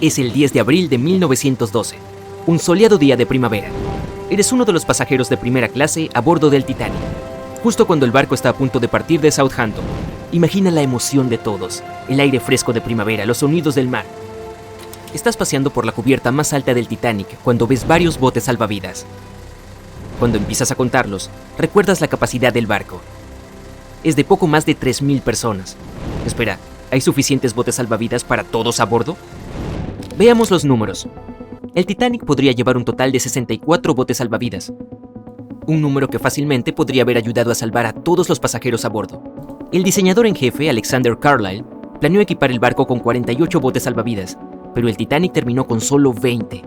Es el 10 de abril de 1912, un soleado día de primavera. Eres uno de los pasajeros de primera clase a bordo del Titanic. Justo cuando el barco está a punto de partir de Southampton, imagina la emoción de todos, el aire fresco de primavera, los sonidos del mar. Estás paseando por la cubierta más alta del Titanic cuando ves varios botes salvavidas. Cuando empiezas a contarlos, recuerdas la capacidad del barco. Es de poco más de 3.000 personas. Espera, ¿hay suficientes botes salvavidas para todos a bordo? Veamos los números. El Titanic podría llevar un total de 64 botes salvavidas, un número que fácilmente podría haber ayudado a salvar a todos los pasajeros a bordo. El diseñador en jefe, Alexander Carlisle, planeó equipar el barco con 48 botes salvavidas, pero el Titanic terminó con solo 20.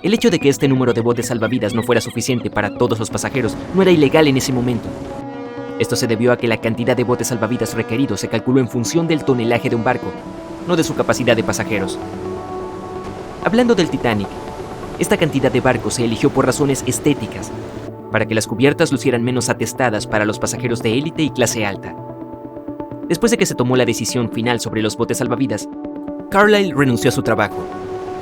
El hecho de que este número de botes salvavidas no fuera suficiente para todos los pasajeros no era ilegal en ese momento. Esto se debió a que la cantidad de botes salvavidas requeridos se calculó en función del tonelaje de un barco, no de su capacidad de pasajeros. Hablando del Titanic, esta cantidad de barcos se eligió por razones estéticas, para que las cubiertas lucieran menos atestadas para los pasajeros de élite y clase alta. Después de que se tomó la decisión final sobre los botes salvavidas, Carlisle renunció a su trabajo.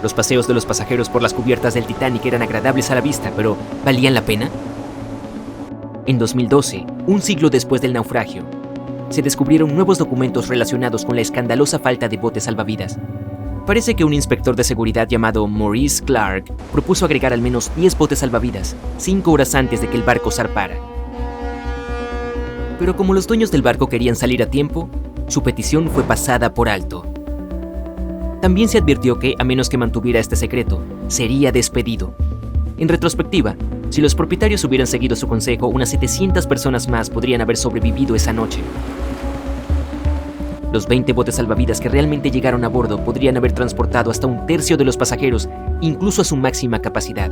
Los paseos de los pasajeros por las cubiertas del Titanic eran agradables a la vista, pero ¿valían la pena? En 2012, un siglo después del naufragio, se descubrieron nuevos documentos relacionados con la escandalosa falta de botes salvavidas. Parece que un inspector de seguridad llamado Maurice Clark propuso agregar al menos 10 botes salvavidas 5 horas antes de que el barco zarpara. Pero como los dueños del barco querían salir a tiempo, su petición fue pasada por alto. También se advirtió que, a menos que mantuviera este secreto, sería despedido. En retrospectiva, si los propietarios hubieran seguido su consejo, unas 700 personas más podrían haber sobrevivido esa noche. Los 20 botes salvavidas que realmente llegaron a bordo podrían haber transportado hasta un tercio de los pasajeros, incluso a su máxima capacidad.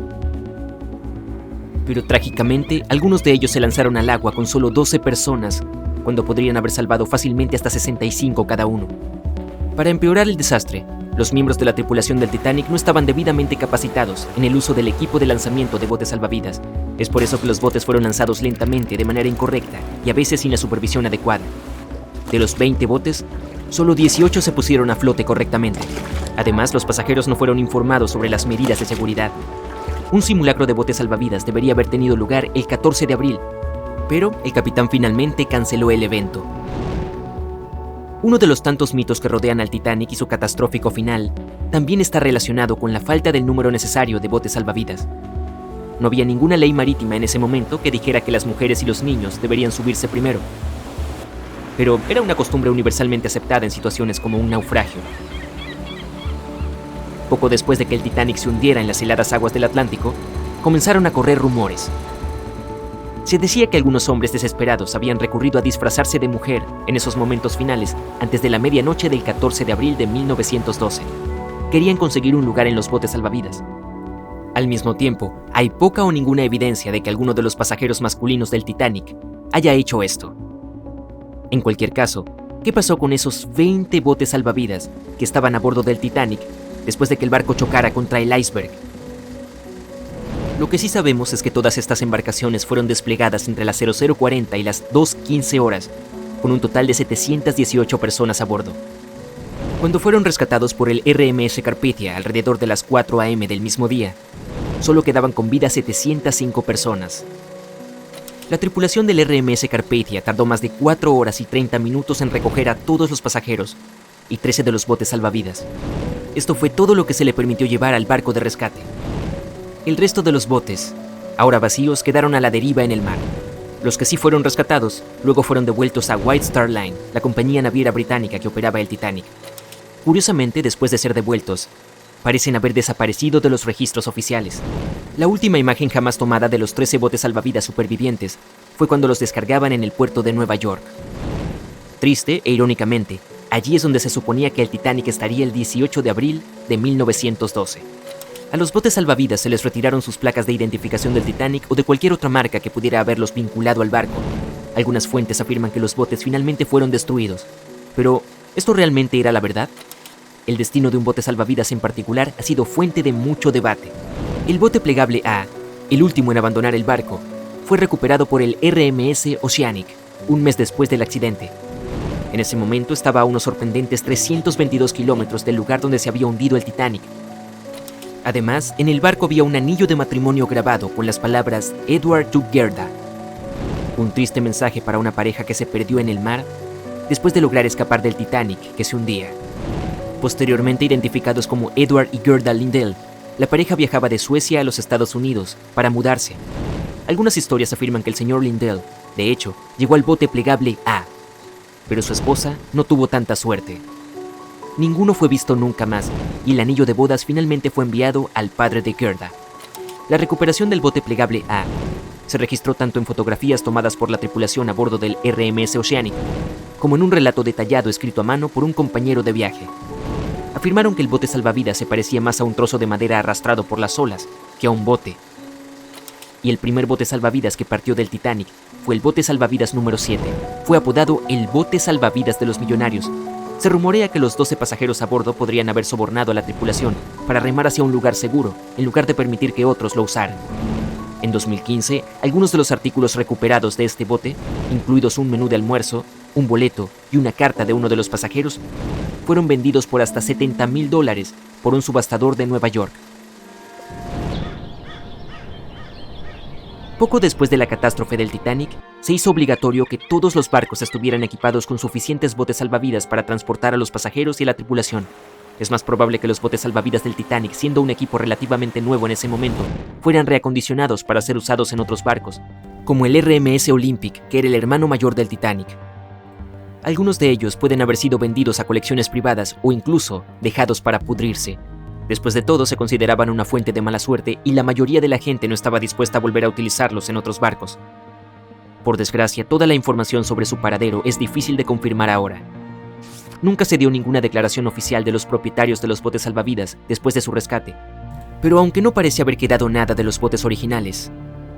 Pero trágicamente, algunos de ellos se lanzaron al agua con solo 12 personas, cuando podrían haber salvado fácilmente hasta 65 cada uno. Para empeorar el desastre, los miembros de la tripulación del Titanic no estaban debidamente capacitados en el uso del equipo de lanzamiento de botes salvavidas. Es por eso que los botes fueron lanzados lentamente, de manera incorrecta y a veces sin la supervisión adecuada. De los 20 botes, solo 18 se pusieron a flote correctamente. Además, los pasajeros no fueron informados sobre las medidas de seguridad. Un simulacro de botes salvavidas debería haber tenido lugar el 14 de abril, pero el capitán finalmente canceló el evento. Uno de los tantos mitos que rodean al Titanic y su catastrófico final también está relacionado con la falta del número necesario de botes salvavidas. No había ninguna ley marítima en ese momento que dijera que las mujeres y los niños deberían subirse primero. Pero era una costumbre universalmente aceptada en situaciones como un naufragio. Poco después de que el Titanic se hundiera en las heladas aguas del Atlántico, comenzaron a correr rumores. Se decía que algunos hombres desesperados habían recurrido a disfrazarse de mujer en esos momentos finales antes de la medianoche del 14 de abril de 1912. Querían conseguir un lugar en los botes salvavidas. Al mismo tiempo, hay poca o ninguna evidencia de que alguno de los pasajeros masculinos del Titanic haya hecho esto. En cualquier caso, ¿qué pasó con esos 20 botes salvavidas que estaban a bordo del Titanic después de que el barco chocara contra el iceberg? Lo que sí sabemos es que todas estas embarcaciones fueron desplegadas entre las 00:40 y las 2:15 horas, con un total de 718 personas a bordo. Cuando fueron rescatados por el RMS Carpathia alrededor de las 4 a.m. del mismo día, solo quedaban con vida 705 personas. La tripulación del RMS Carpathia tardó más de 4 horas y 30 minutos en recoger a todos los pasajeros y 13 de los botes salvavidas. Esto fue todo lo que se le permitió llevar al barco de rescate. El resto de los botes, ahora vacíos, quedaron a la deriva en el mar. Los que sí fueron rescatados, luego fueron devueltos a White Star Line, la compañía naviera británica que operaba el Titanic. Curiosamente, después de ser devueltos, parecen haber desaparecido de los registros oficiales. La última imagen jamás tomada de los 13 botes salvavidas supervivientes fue cuando los descargaban en el puerto de Nueva York. Triste e irónicamente, allí es donde se suponía que el Titanic estaría el 18 de abril de 1912. A los botes salvavidas se les retiraron sus placas de identificación del Titanic o de cualquier otra marca que pudiera haberlos vinculado al barco. Algunas fuentes afirman que los botes finalmente fueron destruidos. Pero, ¿esto realmente era la verdad? El destino de un bote salvavidas en particular ha sido fuente de mucho debate. El bote plegable A, el último en abandonar el barco, fue recuperado por el RMS Oceanic un mes después del accidente. En ese momento estaba a unos sorprendentes 322 kilómetros del lugar donde se había hundido el Titanic. Además, en el barco había un anillo de matrimonio grabado con las palabras Edward to Gerda. Un triste mensaje para una pareja que se perdió en el mar después de lograr escapar del Titanic que se hundía. Posteriormente identificados como Edward y Gerda Lindell, la pareja viajaba de Suecia a los Estados Unidos para mudarse. Algunas historias afirman que el señor Lindell, de hecho, llegó al bote plegable A, pero su esposa no tuvo tanta suerte. Ninguno fue visto nunca más, y el anillo de bodas finalmente fue enviado al padre de Gerda. La recuperación del bote plegable A se registró tanto en fotografías tomadas por la tripulación a bordo del RMS Oceanic, como en un relato detallado escrito a mano por un compañero de viaje. Afirmaron que el bote salvavidas se parecía más a un trozo de madera arrastrado por las olas que a un bote. Y el primer bote salvavidas que partió del Titanic fue el bote salvavidas número 7. Fue apodado el bote salvavidas de los millonarios. Se rumorea que los 12 pasajeros a bordo podrían haber sobornado a la tripulación para remar hacia un lugar seguro, en lugar de permitir que otros lo usaran. En 2015, algunos de los artículos recuperados de este bote, incluidos un menú de almuerzo, un boleto y una carta de uno de los pasajeros, fueron vendidos por hasta $70,000 por un subastador de Nueva York. Poco después de la catástrofe del Titanic, se hizo obligatorio que todos los barcos estuvieran equipados con suficientes botes salvavidas para transportar a los pasajeros y a la tripulación. Es más probable que los botes salvavidas del Titanic, siendo un equipo relativamente nuevo en ese momento, fueran reacondicionados para ser usados en otros barcos, como el RMS Olympic, que era el hermano mayor del Titanic. Algunos de ellos pueden haber sido vendidos a colecciones privadas o incluso dejados para pudrirse. Después de todo, se consideraban una fuente de mala suerte y la mayoría de la gente no estaba dispuesta a volver a utilizarlos en otros barcos. Por desgracia, toda la información sobre su paradero es difícil de confirmar ahora. Nunca se dio ninguna declaración oficial de los propietarios de los botes salvavidas después de su rescate. Pero aunque no parece haber quedado nada de los botes originales,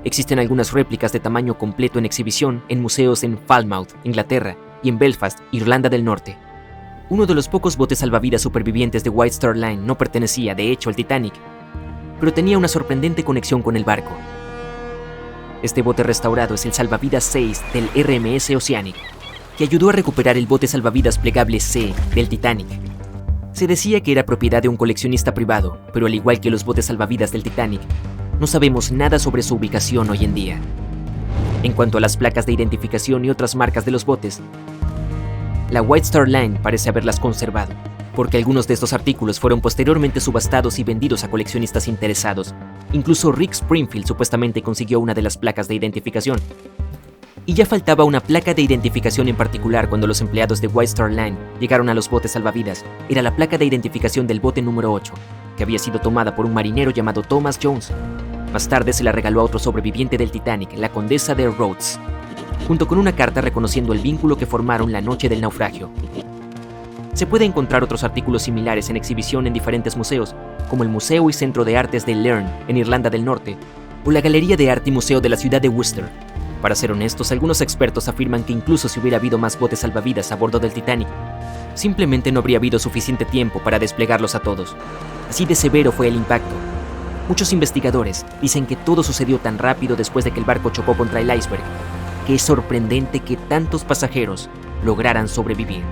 existen algunas réplicas de tamaño completo en exhibición en museos en Falmouth, Inglaterra, y en Belfast, Irlanda del Norte. Uno de los pocos botes salvavidas supervivientes de White Star Line no pertenecía, de hecho, al Titanic, pero tenía una sorprendente conexión con el barco. Este bote restaurado es el salvavidas 6 del RMS Oceanic, que ayudó a recuperar el bote salvavidas plegable C del Titanic. Se decía que era propiedad de un coleccionista privado, pero al igual que los botes salvavidas del Titanic, no sabemos nada sobre su ubicación hoy en día. En cuanto a las placas de identificación y otras marcas de los botes, la White Star Line parece haberlas conservado, porque algunos de estos artículos fueron posteriormente subastados y vendidos a coleccionistas interesados. Incluso Rick Springfield supuestamente consiguió una de las placas de identificación. Y ya faltaba una placa de identificación en particular cuando los empleados de White Star Line llegaron a los botes salvavidas. Era la placa de identificación del bote número 8, que había sido tomada por un marinero llamado Thomas Jones. Más tarde se la regaló a otro sobreviviente del Titanic, la condesa de Rhodes, junto con una carta reconociendo el vínculo que formaron la noche del naufragio. Se puede encontrar otros artículos similares en exhibición en diferentes museos, como el Museo y Centro de Artes de Learn, en Irlanda del Norte, o la Galería de Arte y Museo de la ciudad de Worcester. Para ser honestos, algunos expertos afirman que incluso si hubiera habido más botes salvavidas a bordo del Titanic, simplemente no habría habido suficiente tiempo para desplegarlos a todos. Así de severo fue el impacto. Muchos investigadores dicen que todo sucedió tan rápido después de que el barco chocó contra el iceberg, que es sorprendente que tantos pasajeros lograran sobrevivir.